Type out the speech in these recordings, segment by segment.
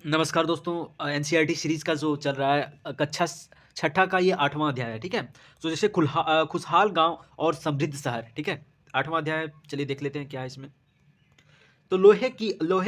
नमस्कार दोस्तों, NCERT series का जो चल रहा है कक्षा छठा का ये 8वां अध्याय है, ठीक है? तो जैसे खुशहाल गाँव और समृद्ध शहर, ठीक है? 8वां अध्याय चलिए देख लेते हैं क्या है इसमें। तो लोहे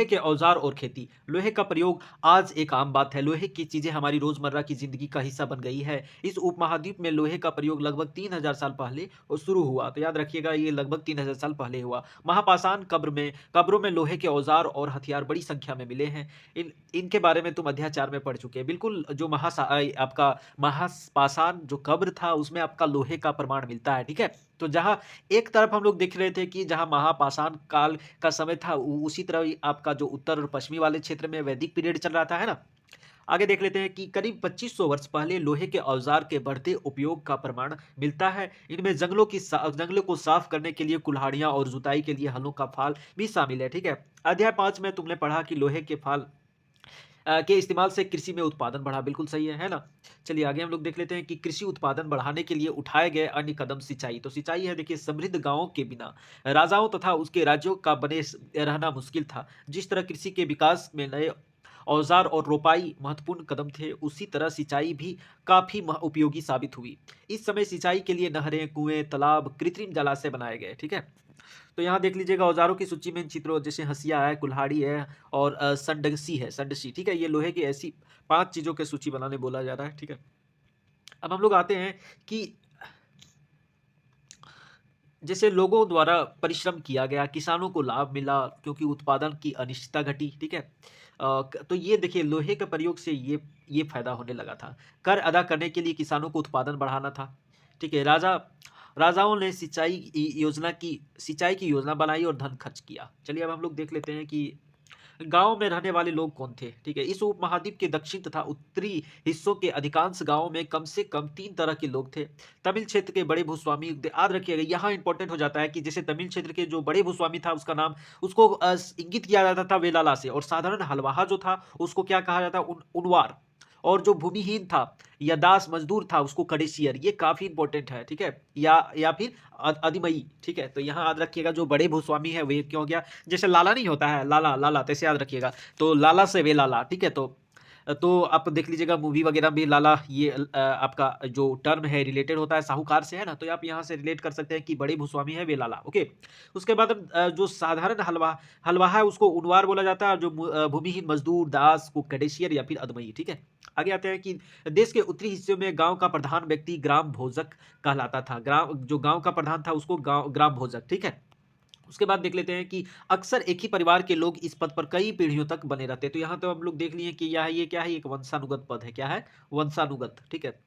के औज़ार और खेती। लोहे का प्रयोग आज एक आम बात है। लोहे की चीज़ें हमारी रोज़मर्रा की ज़िंदगी का हिस्सा बन गई है। इस उपमहाद्वीप में लोहे का प्रयोग लगभग 3000 साल पहले शुरू हुआ। तो याद रखिएगा ये लगभग 3000 साल पहले हुआ। महापाषाण कब्रों में लोहे के औज़ार और हथियार बड़ी संख्या में मिले हैं। इनके बारे में तुम अध्याय 4 में पढ़ चुके हैं। बिल्कुल जो आपका महापाषाण जो कब्र था उसमें आपका लोहे का प्रमाण मिलता है, ठीक है? तो जहाँ एक तरफ हम लोग देख रहे थे कि जहाँ महापाषाण काल का समय था उसी तरह ही आपका जो उत्तर और पश्चिमी वाले क्षेत्र में वैदिक पीरियड चल रहा था, है ना? आगे देख लेते हैं कि करीब 2500 वर्ष पहले लोहे के औजार के बढ़ते उपयोग का प्रमाण मिलता है। इनमें जंगलों को साफ करने के लिए कुल्हाड़ियां और जुताई के लिए हलों का फाल भी शामिल है, ठीक है? अध्याय 5 में तुमने पढ़ा कि लोहे के फाल के इस्तेमाल से कृषि में उत्पादन बढ़ा, बिल्कुल सही है ना? चलिए आगे हम लोग देख लेते हैं कि कृषि उत्पादन बढ़ाने के लिए उठाए गए अन्य कदम सिंचाई। तो सिंचाई है देखिए समृद्ध गाँवों के बिना राजाओं तथा उसके राज्यों का रहना मुश्किल था। जिस तरह कृषि के विकास में नए औज़ार और रोपाई महत्वपूर्ण कदम थे, उसी तरह सिंचाई भी काफ़ी उपयोगी साबित हुई। इस समय सिंचाई के लिए नहरें, कुएँ, तालाब, कृत्रिम जलाशय बनाए गए, ठीक है? तो यहाँ देख लीजिएगा औज़ारों की सूची में इन चित्रों जैसे हँसिया है, कुल्हाड़ी है और संडसी, ठीक है? ये लोहे की ऐसी 5 चीज़ों की सूची बनाने बोला जा रहा है, ठीक है? अब हम लोग आते हैं कि जैसे लोगों द्वारा परिश्रम किया गया, किसानों को लाभ मिला क्योंकि उत्पादन की अनिश्चितता घटी, ठीक है? तो ये देखिए लोहे के प्रयोग से ये फ़ायदा होने लगा था। कर अदा करने के लिए किसानों को उत्पादन बढ़ाना था, ठीक है? राजाओं ने सिंचाई की योजना बनाई और धन खर्च किया। चलिए अब हम लोग देख लेते हैं कि गाँव में रहने वाले लोग कौन थे? ठीक है? इस उपमहाद्वीप के दक्षिण तथा उत्तरी हिस्सों के अधिकांश गाँवों में कम से कम 3 तरह के लोग थे। तमिल क्षेत्र के बड़े भूस्वामी याद रखिएगा यहाँ इम्पोर्टेंट हो जाता है कि जैसे तमिल क्षेत्र के जो बड़े भूस्वामी था उसका नाम उसको इंगित किया जाता था वेलाला से और साधारण हलवाहा जो था उसको क्या कहा जाता उनवार और जो भूमिहीन था या दास मजदूर था उसको कडेसियर ये काफ़ी इम्पोर्टेंट है, ठीक है? या फिर अधिमई, ठीक है? तो यहाँ याद रखिएगा जो बड़े भूस्वामी है वे क्यों हो गया जैसे लाला नहीं होता है लाला तो ऐसे याद रखिएगा। तो लाला से वे लाला, ठीक है? तो आप देख लीजिएगा मूवी वगैरह में लाला ये आपका जो टर्म है रिलेटेड होता है साहूकार से, है ना? तो आप यहाँ से रिलेट कर सकते हैं कि बड़े भूस्वामी है वे लाला, ओके? उसके बाद जो साधारण हलवाहा है उसको उनवार बोला जाता है और जो भूमिहीन मजदूर दास को कैडेशियर या फिर अदमई, ठीक है? आगे आते हैं कि देश के उत्तरी हिस्से में गाँव का प्रधान व्यक्ति ग्राम भोजक कहलाता था। जो गाँव का प्रधान था उसको ग्राम भोजक, ठीक है? उसके बाद देख लेते हैं कि अक्सर एक ही परिवार के लोग इस पद पर कई पीढ़ियों तक बने रहते हैं। तो यहाँ तो हम लोग देख लिए कि ये क्या है? एक वंशानुगत पद है। क्या है? वंशानुगत, ठीक है?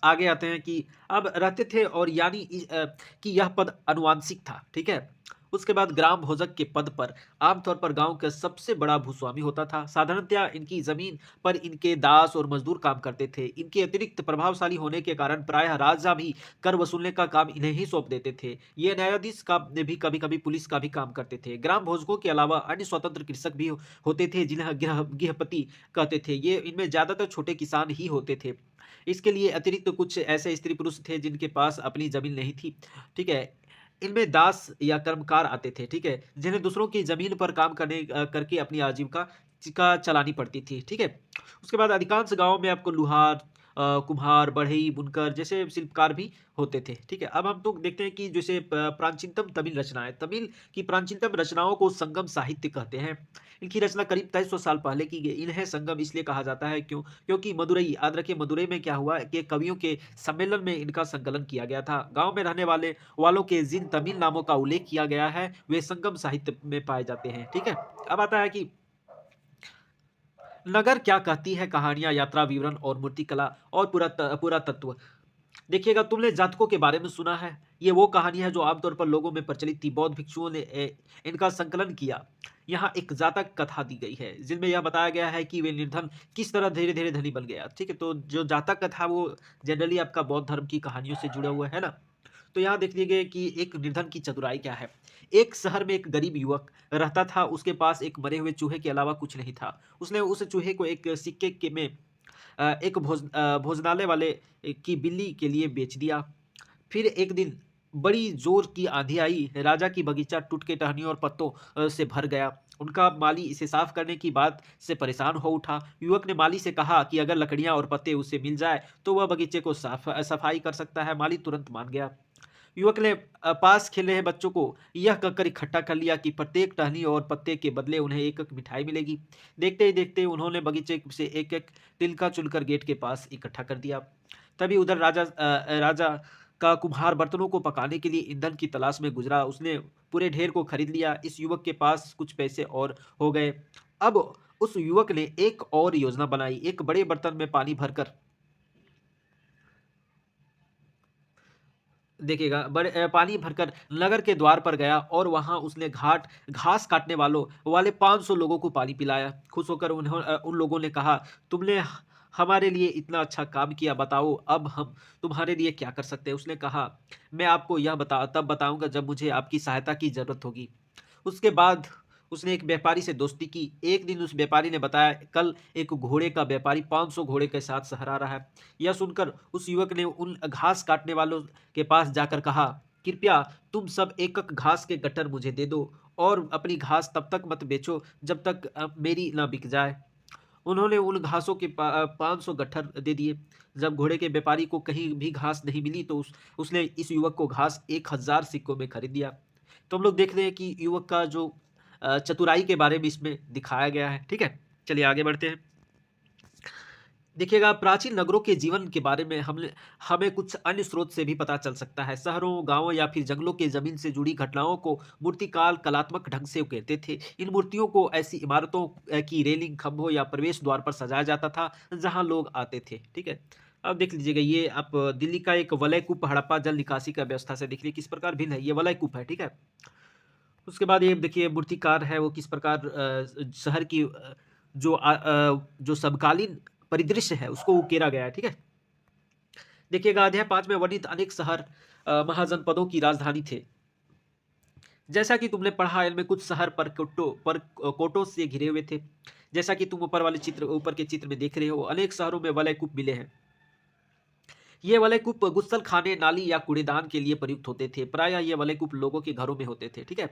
आगे आते हैं कि अब रहते थे और कि यह पद आनुवांशिक था, ठीक है? उसके बाद ग्राम भोजक के पद पर आमतौर पर गाँव का सबसे बड़ा भूस्वामी होता था। साधारणतया इनकी ज़मीन पर इनके दास और मज़दूर काम करते थे। इनके अतिरिक्त प्रभावशाली होने के कारण प्रायः राजा भी कर वसूलने का काम इन्हें ही सौंप देते थे। ये न्यायाधीश का भी कभी-कभी पुलिस का भी काम करते थे। ग्राम भोजकों के अलावा अन्य स्वतंत्र कृषक भी होते थे जिन्हें गृहपति कहते थे। ये इनमें ज़्यादातर छोटे किसान ही होते थे। इसके लिए अतिरिक्त कुछ ऐसे स्त्री पुरुष थे जिनके पास अपनी ज़मीन नहीं थी, ठीक है? इनमें दास या कर्मकार आते थे, ठीक है? जिन्हें दूसरों की ज़मीन पर काम करके अपनी आजीविका चलानी पड़ती थी, ठीक है? उसके बाद अधिकांश गाँव में आपको लुहार कुम्हार, बढ़ई, बुनकर जैसे शिल्पकार भी होते थे, ठीक है? अब हम तो देखते हैं कि जैसे प्राचीनतम तमिल की प्राचीनतम रचनाओं को संगम साहित्य कहते हैं। इनकी रचना करीब 2300 साल पहले की गई। इन्हें संगम इसलिए कहा जाता है क्योंकि मदुरई याद रखिए मदुरई में क्या हुआ कि कवियों के सम्मेलन में इनका संकलन किया गया था। गाँव में रहने वालों के जिन तमिल नामों का उल्लेख किया गया है, वे संगम साहित्य में पाए जाते हैं, ठीक है? अब आता है कि नगर क्या कहती है कहानियाँ, यात्रा विवरण और मूर्तिकला और पुरातत्व। देखिएगा तुमने जातकों के बारे में सुना है। ये वो कहानी है जो आमतौर पर लोगों में प्रचलित थी। बौद्ध भिक्षुओं ने इनका संकलन किया। यहाँ एक जातक कथा दी गई है जिनमें यह बताया गया है कि वे निर्धन किस तरह धीरे-धीरे धनी बन गया। ठीक है? तो जो जातक कथा वो जनरली आपका बौद्ध धर्म की कहानियों से जुड़ा हुआ है ना? तो यहाँ देख लीजिए कि एक निर्धन की चतुराई क्या है। एक शहर में एक गरीब युवक रहता था, उसके पास एक मरे हुए चूहे के अलावा कुछ नहीं था। उसने उस चूहे को एक सिक्के के में एक भोजनालय वाले की बिल्ली के लिए बेच दिया। फिर एक दिन बड़ी जोर की आंधी आई, राजा की बगीचा टूट के टहनियों और पत्तों से भर गया। उनका माली इसे साफ करने की बात से परेशान हो उठा। युवक ने माली से कहा कि अगर लकड़ियाँ और पत्ते उसे मिल जाए तो वह बगीचे को सफाई कर सकता है। माली तुरंत मान गया। युवक ने पास खेल रहे बच्चों को यह कहकर इकट्ठा कर लिया कि प्रत्येक टहनी और पत्ते के बदले उन्हें एक-एक मिठाई मिलेगी। देखते ही देखते उन्होंने बगीचे से एक-एक तिनका चुनकर गेट के पास इकट्ठा कर दिया। तभी उधर राजा का कुम्हार बर्तनों को पकाने के लिए ईंधन की तलाश में गुजरा। उसने पूरे ढेर को खरीद लिया। इस युवक के पास कुछ पैसे और हो गए। अब उस युवक ने एक और योजना बनाई। एक बड़े बर्तन में पानी भरकर देखिएगा पानी भरकर नगर के द्वार पर गया और वहां उसने घास काटने वालों वाले 500 लोगों को पानी पिलाया। खुश होकर उन लोगों ने कहा, तुमने हमारे लिए इतना अच्छा काम किया, बताओ अब हम तुम्हारे लिए क्या कर सकते हैं। उसने कहा, मैं आपको यह तब बताऊंगा जब मुझे आपकी सहायता की जरूरत होगी। उसके बाद उसने एक व्यापारी से दोस्ती की। एक दिन उस व्यापारी ने बताया, कल एक घोड़े का व्यापारी 500 घोड़े के साथ शहर आ रहा है। यह सुनकर उस युवक ने उन घास काटने वालों के पास जाकर कहा, कृपया तुम सब एक-एक घास के गट्ठर मुझे दे दो और अपनी घास तब तक मत बेचो जब तक मेरी ना बिक जाए। उन्होंने उन घासों के 500 गट्ठर दे दिए। जब घोड़े के व्यापारी को कहीं भी घास नहीं मिली तो उसने इस युवक को घास 1000 सिक्कों में खरीद दिया। तो हम लोग देख रहे हैं कि युवक का जो चतुराई के बारे में इसमें दिखाया गया है। ठीक है? चलिए आगे बढ़ते हैं। देखिएगा, प्राचीन नगरों के जीवन के बारे में हमें कुछ अन्य स्रोत से भी पता चल सकता है। शहरों, गाँवों या फिर जंगलों के ज़मीन से जुड़ी घटनाओं को मूर्तिकार कलात्मक ढंग से उकेरते थे। इन मूर्तियों को ऐसी इमारतों की रेलिंग, खंभों या प्रवेश द्वार पर सजाया जाता था, जहाँ लोग आते थे। ठीक है? अब देख लीजिएगा, ये आप दिल्ली का एक वलय कूप हड़प्पा जल निकासी का व्यवस्था से देख लीजिए किस प्रकार भिन्न है। ये वलय कूप है, ठीक है? उसके बाद ये देखिए मूर्तिकार है वो किस प्रकार शहर की जो समकालीन परिदृश्य है उसको उकेरा गया है, ठीक है? देखिएगा, अध्याय 5 में वर्णित अनेक शहर महाजनपदों की राजधानी थे। जैसा कि तुमने पढ़ा इनमें कुछ शहर कोटों से घिरे हुए थे। जैसा कि तुम ऊपर के चित्र में देख रहे हो, अनेक शहरों में वलय कूप मिले हैं। ये वलयकूप गुस्सलखाने, नाली या कूड़ेदान के लिए प्रयुक्त होते थे। प्रायः ये वलयकूप लोगों के घरों में होते थे, ठीक है?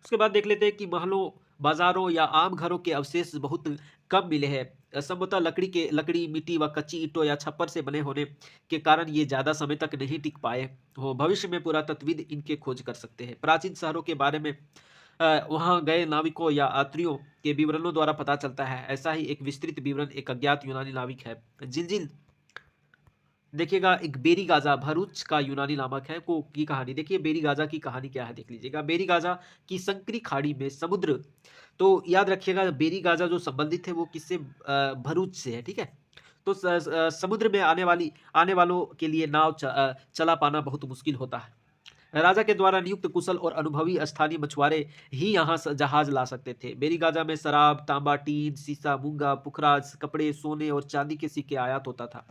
उसके बाद देख लेते हैं कि महलों, बाज़ारों या आम घरों के अवशेष बहुत कम मिले हैं। संभवतः लकड़ी, मिट्टी व कच्ची ईंटों या छप्पर से बने होने के कारण ये ज़्यादा समय तक नहीं टिक पाए हों। भविष्य में पुरातत्वविद इनके खोज कर सकते हैं। प्राचीन शहरों के बारे में वहाँ गए नाविकों या यात्रियों के विवरणों द्वारा पता चलता है। ऐसा ही एक विस्तृत विवरण एक अज्ञात यूनानी नाविक है। जिंजिल देखिएगा, एक बेरी गाज़ा भरूच का यूनानी नामक है को की कहानी देखिए। बेरी गाज़ा की कहानी क्या है देख लीजिएगा। बेरी गाज़ा की संकरी खाड़ी में समुद्र, तो याद रखिएगा बेरी गाज़ा जो संबंधित है वो किससे भरूच से है, ठीक है? तो समुद्र में आने वालों के लिए चला पाना बहुत मुश्किल होता है। राजा के द्वारा नियुक्त कुशल और अनुभवी स्थानीय मछुआरे ही यहाँ जहाज ला सकते थे। बेरी गाज़ा में शराब, तांबा, टीन, सीसा, मूंगा, पुखराज, कपड़े, सोने और चांदी के सिक्के आयात होता था।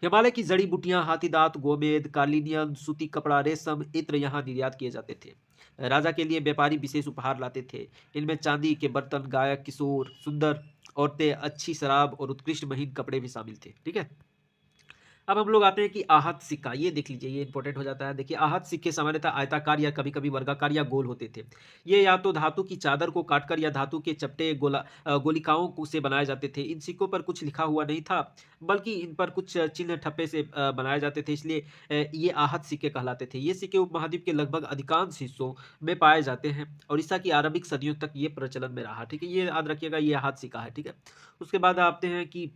हिमालय की जड़ी बूटियां, हाथीदांत, गोमेद, कार्लिनियन, सूती कपड़ा, रेशम, इत्र यहाँ निर्यात किए जाते थे। राजा के लिए व्यापारी विशेष उपहार लाते थे। इनमें चांदी के बर्तन, गायक, किशोर, सुंदर औरतें, अच्छी शराब और उत्कृष्ट महीन कपड़े भी शामिल थे, ठीक है? अब हम लोग आते हैं कि आहत सिक्का, ये देख लीजिए, ये इंपॉर्टेंट हो जाता है। देखिए, आहत सिक्के सामान्यतः आयताकार या कभी-कभी वर्गाकार या गोल होते थे। ये या तो धातु की चादर को काटकर या धातु के चपटे गोलिकाओं से बनाए जाते थे। इन सिक्कों पर कुछ लिखा हुआ नहीं था, बल्कि इन पर कुछ चिन्ह ठप्पे से बनाए जाते थे, इसलिए ये आहत सिक्के कहलाते थे। ये सिक्के उपमहाद्वीप के लगभग अधिकांश हिस्सों में पाए जाते हैं। उड़ीसा की आरंभिक सदियों तक ये प्रचलन में रहा, ठीक है? ये याद रखिएगा, ये आहत सिक्का है, ठीक है? उसके बाद आते हैं कि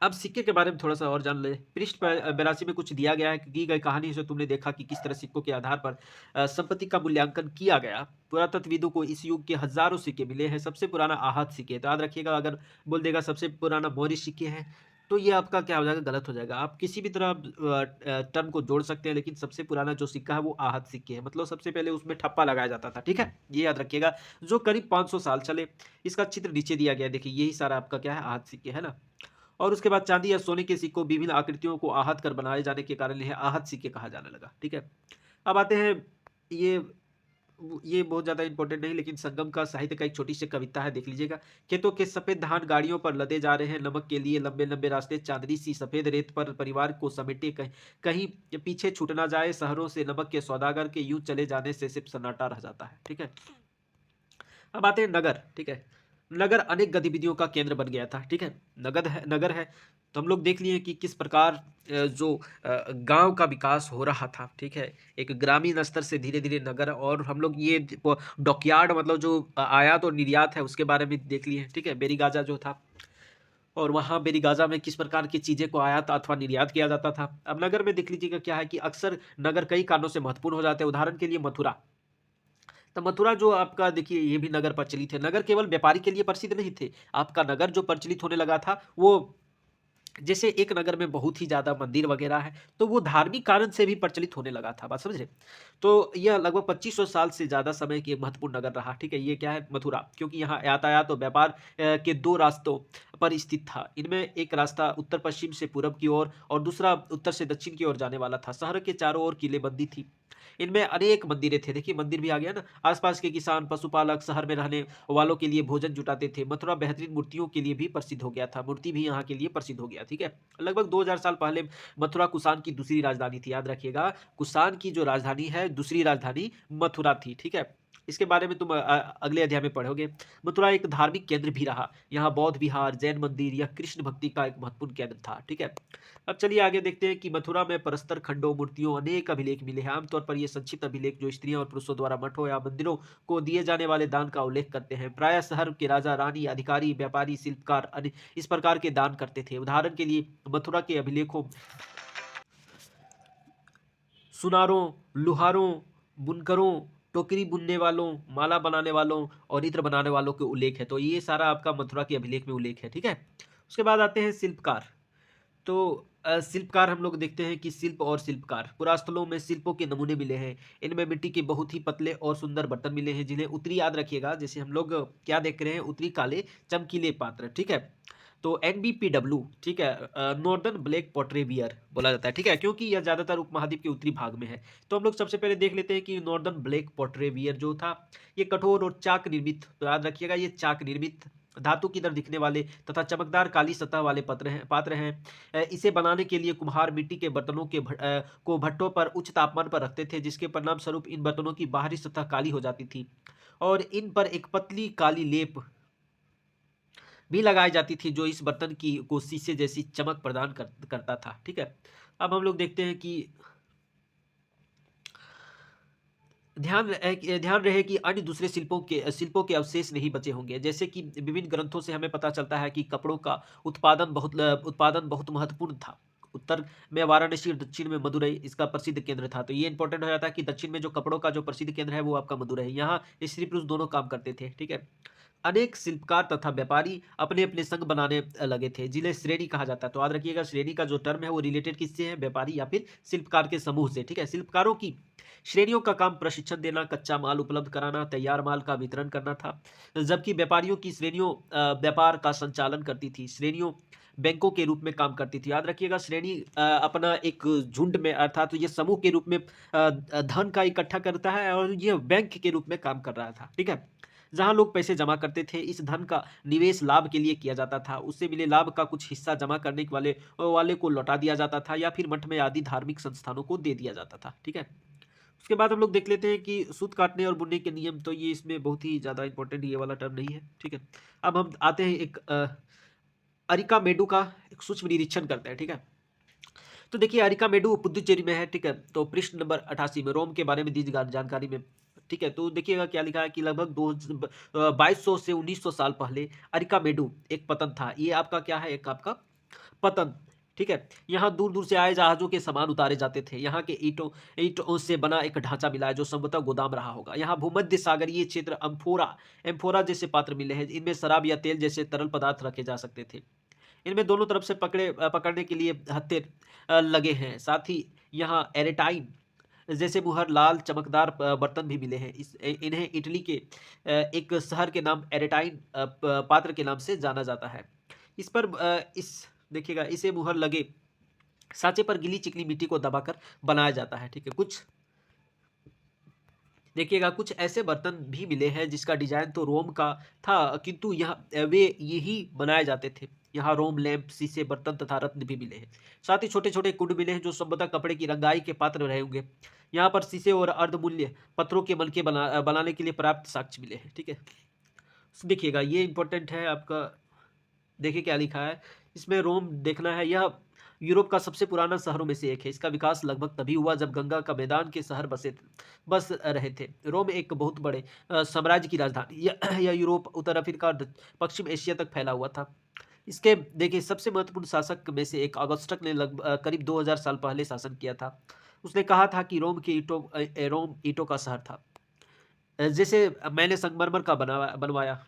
अब सिक्के के बारे में थोड़ा-सा और जान लें। पृष्ठ 82 में कुछ दिया गया है कि दी गई कहानी से तुमने देखा कि किस तरह सिक्कों के आधार पर संपत्ति का मूल्यांकन किया गया। पुरातत्वविदों को इस युग के हज़ारों सिक्के मिले हैं। सबसे पुराना आहत सिक्के, तो याद रखिएगा, अगर बोल देगा सबसे पुराना मौर्य सिक्के हैं, तो ये आपका क्या हो जाएगा, गलत हो जाएगा। आप किसी भी तरह टर्म को जोड़ सकते हैं, लेकिन सबसे पुराना जो सिक्का है वो आहत सिक्के है। मतलब सबसे पहले उसमें ठप्पा लगाया जाता था, ठीक है? ये याद रखिएगा, जो करीब 500 साल चले। इसका चित्र नीचे दिया गया है, देखिए यही सारा आपका क्या है, आहत सिक्के, है ना? और उसके बाद चांदी या सोने के सिक्कों विभिन्न आकृतियों को आहत कर बनाए जाने के कारण इन्हें आहत सिक्के कहा जाने लगा, ठीक है? अब आते हैं, ये ये बहुत ज़्यादा इंपॉर्टेंट नहीं, लेकिन संगम का साहित्य का एक छोटी सी कविता है, देख लीजिएगा। खेतों के सफ़ेद धान गाड़ियों पर लदे जा रहे हैं, नमक के लिए लंबे-लंबे रास्ते, चांदनी सी सफ़ेद रेत पर परिवार को समेटे, कहीं पीछे छूट ना जाए, शहरों से नमक के सौदागर के यूँ चले जाने से सिर्फ सन्नाटा रह जाता है, ठीक है? अब आते हैं नगर, ठीक है। नगर अनेक गतिविधियों का केंद्र बन गया था, ठीक है। नगर है, तो हम लोग देख लिए कि किस प्रकार जो गाँव का विकास हो रहा था, ठीक है। एक ग्रामीण स्तर से धीरे-धीरे नगर, और हम लोग ये डॉकयार्ड मतलब जो आयात और निर्यात है उसके बारे में देख लिए, ठीक है। बेरीगाज़ा जो था, और वहाँ बेरीगाज़ा में किस प्रकार की चीज़ें को आयात अथवा निर्यात किया जाता था। अब नगर में देख लीजिएगा क्या है कि अक्सर नगर कई कारणों से महत्वपूर्ण हो जाते हैं। उदाहरण के लिए मथुरा। तो मथुरा जो आपका देखिए ये भी नगर प्रचलित है। नगर केवल व्यापारी के लिए प्रसिद्ध नहीं थे। आपका नगर जो प्रचलित होने लगा था वो, जैसे एक नगर में बहुत ही ज़्यादा मंदिर वगैरह है, तो वो धार्मिक कारण से भी प्रचलित होने लगा था, बात समझ रहे? तो यह लगभग 2500 साल से ज़्यादा समय की एक महत्वपूर्ण नगर रहा, ठीक है? ये क्या है? मथुरा, क्योंकि यहाँ यातायात और व्यापार के 2 रास्तों पर स्थित था। इनमें एक रास्ता उत्तर-पश्चिम से पूरब की ओर और दूसरा उत्तर से दक्षिण की ओर जाने वाला था। शहर के चारों ओर किलेबंदी थी। इनमें अनेक मंदिरें थे, देखिए मंदिर भी आ गया ना। आस-पास के किसान, पशुपालक शहर में रहने वालों के लिए भोजन जुटाते थे। मथुरा बेहतरीन मूर्तियों के लिए भी प्रसिद्ध हो गया था। मूर्ति भी यहाँ के लिए प्रसिद्ध हो गया, ठीक है? लगभग 2000 साल पहले मथुरा कुषाण की दूसरी राजधानी थी। याद रखिएगा, कुषाण की जो राजधानी है, दूसरी राजधानी मथुरा थी, ठीक है? इसके बारे में तुम अगले अध्याय में पढ़ोगे। मथुरा एक धार्मिक केंद्र भी रहा। यहाँ बौद्ध विहार, जैन मंदिर या कृष्ण भक्ति का एक महत्वपूर्ण केंद्र था, ठीक है? अब चलिए आगे देखते हैं कि मथुरा में प्रस्तर खंडों, मूर्तियों, अनेक अभिलेख मिले हैं। आमतौर पर ये संक्षिप्त अभिलेख जो स्त्रियों और पुरुषों द्वारा मठों या मंदिरों को दिए जाने वाले दान का उल्लेख करते हैं। प्रायः शहर के राजा, रानी, अधिकारी, व्यापारी, शिल्पकार अन्य इस प्रकार के दान करते थे। उदाहरण के लिए मथुरा के अभिलेखों सुनारों, लोहारों, बुनकरों, टोकरी बुनने वालों, माला बनाने वालों और इत्र बनाने वालों के उल्लेख है। तो ये सारा आपका मथुरा के अभिलेख में उल्लेख है, ठीक है? उसके बाद आते हैं शिल्पकार। तो शिल्पकार हम लोग देखते हैं कि शिल्प और शिल्पकार पुरास्थलों में शिल्पों के नमूने मिले हैं। इनमें मिट्टी के बहुत ही पतले और सुंदर बर्तन मिले हैं जिन्हें उत्तरी, याद रखिएगा, जैसे हम लोग क्या देख रहे हैं, उत्तरी काले चमकीले पात्र, ठीक है। तो एनबीपीडब्ल्यू, ठीक है, नॉर्दर्न ब्लैक पॉटरी बियर बोला जाता है, ठीक है, क्योंकि यह ज्यादातर उपमहाद्वीप के उत्तरी भाग में है। तो हम लोग सबसे पहले देख लेते हैं कि नॉर्दर्न ब्लैक पॉटरी बियर जो था, ये कठोर और चाक निर्मित, तो याद रखिएगा ये चाक निर्मित धातु की तरह दिखने वाले तथा चमकदार काली सतह वाले पात्र हैं। इसे बनाने के लिए कुम्हार मिट्टी के बर्तनों को भट्टों पर उच्च तापमान पर रखते थे, जिसके परिणाम स्वरूप इन बर्तनों की बाहरी सतह काली हो जाती थी और इन पर एक पतली काली लेप भी लगाई जाती थी जो इस बर्तन की को शीशे जैसी चमक प्रदान करता था, ठीक है। अब हम लोग देखते हैं कि ध्यान रहे कि अन्य दूसरे शिल्पों के अवशेष नहीं बचे होंगे। जैसे कि विभिन्न ग्रंथों से हमें पता चलता है कि कपड़ों का उत्पादन बहुत महत्वपूर्ण था। उत्तर में वाराणसी और दक्षिण में मदुरई इसका प्रसिद्ध केंद्र था। तो ये इंपॉर्टेंट हो जाता है कि दक्षिण में जो कपड़ों का जो प्रसिद्ध केंद्र है वो आपका मदुरई है। यहाँ स्त्री पुरुष दोनों काम करते थे, ठीक है। अनेक शिल्पकार तथा व्यापारी अपने-अपने संघ बनाने लगे थे, जिन्हें श्रेणी कहा जाता है। तो याद रखिएगा, श्रेणी का जो टर्म है वो रिलेटेड किससे है? व्यापारी या फिर शिल्पकार के समूह से, ठीक है। शिल्पकारों की श्रेणियों का काम प्रशिक्षण देना, कच्चा माल उपलब्ध कराना, तैयार माल का वितरण करना था। जबकि व्यापारियों की श्रेणियों व्यापार का संचालन करती थी। श्रेणियों बैंकों के रूप में काम करती थी। याद रखिएगा, श्रेणी अपना एक झुंड में अर्थात ये समूह के रूप में धन का इकट्ठा करता है और ये बैंक के रूप में काम कर रहा था, ठीक है। जहाँ लोग पैसे जमा करते थे, इस धन का निवेश लाभ के लिए किया जाता था। उससे मिले लाभ का कुछ हिस्सा जमा करने वाले को लौटा दिया जाता था या फिर मठ में आदि धार्मिक संस्थानों को दे दिया जाता था, ठीक है। उसके बाद हम लोग देख लेते हैं कि सूत काटने और बुनने के नियम, तो ये इसमें बहुत ही ज़्यादा इंपॉर्टेंट ये वाला टर्म नहीं है, ठीक है। अब हम आते हैं एक अरिकामेडु का एक सूक्ष्म निरीक्षण करते हैं, ठीक है। तो देखिए अरिकामेडु पुदुचेरी में है, ठीक है। तो पृष्ठ नंबर 88 में रोम के बारे में दी जानकारी में, ठीक है। तो देखिएगा क्या लिखा है कि लगभग 2200 से 1900 साल पहले अरिकामेडु एक पतन था। ये आपका क्या है? एक आपका पतन, ठीक है। यहाँ दूर-दूर से आए जहाज़ों के सामान उतारे जाते थे। यहाँ के ईंटों से बना एक ढांचा मिला है जो संभवतः गोदाम रहा होगा। यहाँ भूमध्य सागरीय क्षेत्र एम्फोरा जैसे पात्र मिले हैं। इनमें शराब या तेल जैसे तरल पदार्थ रखे जा सकते थे। इनमें दोनों तरफ से पकड़ने के लिए हत्थे लगे हैं। साथ ही यहाँ एरेटाइन जैसे मुहर लाल चमकदार बर्तन भी मिले हैं। इन्हें इटली के एक शहर के नाम एरेटाइन पात्र के नाम से जाना जाता है। इस पर इस देखिएगा, इसे मुहर लगे साँचे पर गीली चिकनी मिट्टी को दबाकर बनाया जाता है, ठीक है। कुछ देखिएगा, कुछ ऐसे बर्तन भी मिले हैं जिसका डिजाइन तो रोम का था, किंतु यहाँ वे यही बनाए जाते थे। यहाँ रोम लैंप, शीशे, बर्तन तथा रत्न भी मिले हैं। साथ ही छोटे-छोटे कुंड मिले हैं जो संभवतः कपड़े की रंगाई के पात्र रहे होंगे। यहाँ पर शीशे और अर्धमूल्य पत्थरों के मनके बनाने के लिए पर्याप्त साक्ष्य मिले हैं, ठीक है। देखिएगा ये इम्पोर्टेंट है आपका। देखिए क्या लिखा है, इसमें रोम देखना है। यह यूरोप का सबसे पुराना शहरों में से एक है। इसका विकास लगभग तभी हुआ जब गंगा का मैदान के शहर बस रहे थे। रोम एक बहुत बड़े साम्राज्य की राजधानी, यह यूरोप, उत्तर अफ्रीका और पश्चिम एशिया तक फैला हुआ था। इसके देखिए सबसे महत्वपूर्ण शासक में से एक ऑगस्टस ने करीब 2000 साल पहले शासन किया था। उसने कहा था कि रोम ईंटों का शहर था। जैसे मैंने संगमरमर का बनवाया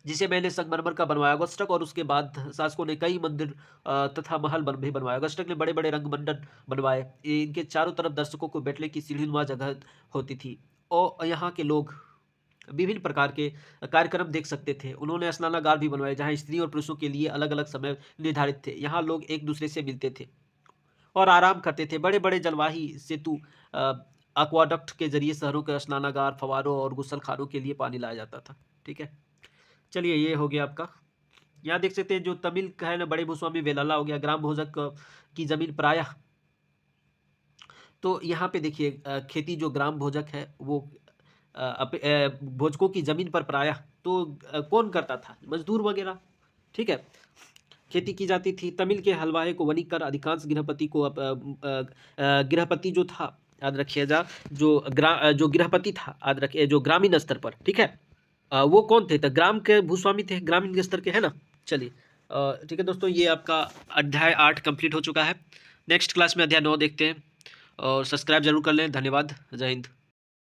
जिसे मैंने संगमरमर का बनवाया। अगस्टक और उसके बाद शासकों ने कई मंदिर तथा महल भी बनवाए। अगस्टक ने बड़े बड़े रंग मंडल बनवाए। इनके चारों तरफ दर्शकों को बैठने की सीढ़ीनुमा जगह होती थी और यहाँ के लोग विभिन्न प्रकार के कार्यक्रम देख सकते थे। उन्होंने स्नानागार भी बनवाए जहाँ स्त्री और पुरुषों के लिए अलग अलग समय निर्धारित थे। यहाँ लोग एक दूसरे से मिलते थे और आराम करते थे। बड़े बड़े जलवाही सेतु aqueduct के जरिए शहरों के स्नानागार, फवारों और गुसल खानों के लिए पानी लाया जाता था। ठीक है, चलिए ये हो गया आपका। यहाँ देख सकते हैं जो तमिल का है ना, बड़े भूस्वामी वेलाला हो गया। ग्राम भोजक की जमीन प्रायः, तो यहाँ पे देखिए खेती जो ग्राम भोजक है वो भोजकों की जमीन पर प्रायः तो कौन करता था, मजदूर वगैरह। ठीक है, खेती की जाती थी। तमिल के हलवाई को वनीकर अधिकांश गृहपति को गृहपति जो था, याद रखिएगा, जो गृहपति था, याद रखिए, जो ग्रामीण स्तर पर, ठीक है, वो कौन थे, तो ग्राम के भूस्वामी थे, ग्रामीण के स्तर के, है ना। चलिए ठीक है दोस्तों, ये आपका अध्याय 8 कंप्लीट हो चुका है। नेक्स्ट क्लास में अध्याय 9 देखते हैं और सब्सक्राइब जरूर कर लें। धन्यवाद। जय हिंद।